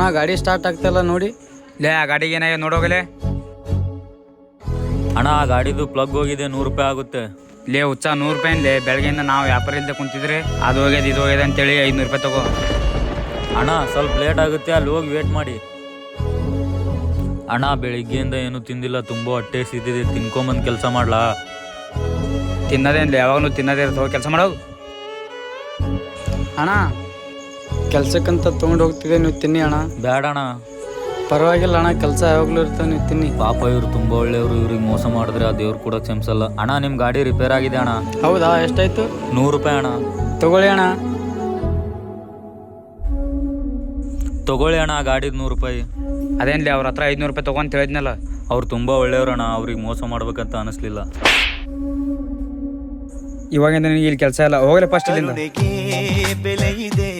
ಅಣ್ಣ ಗಾಡಿ ಸ್ಟಾರ್ಟ್ ಆಗ್ತಾಯಿಲ್ಲ ನೋಡಿ. ಲೇ ಆ ಗಾಡಿಗೆ ಏನಾಗ ನೋಡೋಗಲೇ. ಅಣ್ಣ ಆ ಗಾಡಿದು ಪ್ಲಗ್ ಹೋಗಿದೆ, 100 ರೂಪಾಯಿ ಆಗುತ್ತೆ. ಲೇ ಹುಚ್ಚ 100 ರೂಪಾಯಿ ಲೇ. ಬೆಳಗ್ಗೆಯಿಂದ ನಾವು ವ್ಯಾಪಾರ ಇಲ್ಲದೆ ಕುಂತಿದ್ರೆ ಅದು ಹೋಗ್ಯದ ಇದು ಹೋಗ್ಯದ ಅಂತೇಳಿ 500 ರೂಪಾಯಿ ತಗೋ. ಅಣ್ಣ ಸ್ವಲ್ಪ ಲೇಟ್ ಆಗುತ್ತೆ, ಅಲ್ಲಿ ಹೋಗಿ ವೇಟ್ ಮಾಡಿ. ಅಣ್ಣ ಬೆಳಿಗ್ಗೆಯಿಂದ ಏನು ತಿಂದಿಲ್ಲ, ತುಂಬ ಹೊಟ್ಟೆ ಸಿದ್ದಿದೆ, ತಿನ್ಕೊಂಬಂದು ಕೆಲಸ ಮಾಡ್ಲಾ? ತಿನ್ನೋದೇನು ಯಾವಾಗಲೂ ತಿನ್ನೋದೇ ಇರ್ತವೆ, ಕೆಲಸ ಮಾಡೋದು. ಅಣ್ಣ ಕೆಲ್ಸಕ್ಕಂತ ತೊಗೊಂಡು ಹೋಗ್ತಿದ್ದೆ, ನೀವು ತಿನ್ನಿ ಅಣ್ಣ. ಬೇಡ ಅಣ್ಣ. ಪರವಾಗಿಲ್ಲ ಅಣ್ಣ, ಕೆಲಸ ಯಾವಾಗಲೂ ಇರ್ತವೆ, ನೀವು ತಿನ್ನಿ. ಪಾಪ ಇವ್ರು ತುಂಬ ಒಳ್ಳೆಯವರು, ಇವ್ರಿಗೆ ಮೋಸ ಮಾಡಿದ್ರೆ ಆ ದೇವ್ರು ಕೂಡ ಕ್ಷಮಿಸಲ್ಲ. ಅಣ್ಣ ನಿಮ್ಮ ಗಾಡಿ ರಿಪೇರ್ ಆಗಿದೆ ಅಣ್ಣ. ಹೌದಾ, ಎಷ್ಟಾಯ್ತು? 100 ರೂಪಾಯಿ ಅಣ್ಣ. ತಗೊಳ್ಳಿ ಅಣ್ಣ. ತಗೊಳ್ಳಿ ಅಣ್ಣ, ಗಾಡಿದು 100 ರೂಪಾಯಿ. ಅದೇನ್ಲಿ ಅವ್ರ ಹತ್ರ 500 ರೂಪಾಯಿ ತಗೋ ಅಂತ ಹೇಳಿದ್ನಲ್ಲ. ಅವ್ರು ತುಂಬ ಒಳ್ಳೆಯವ್ರಣ್ಣ, ಅವ್ರಿಗೆ ಮೋಸ ಮಾಡ್ಬೇಕಂತ ಅನಿಸ್ಲಿಲ್ಲ. ಇವಾಗಿಂದ ನಿನಗೆ ಇಲ್ಲಿ ಕೆಲಸ ಇಲ್ಲ, ಹೋಗಲೇ ಫಸ್ಟ್ ಇಲ್ಲಿಂದ.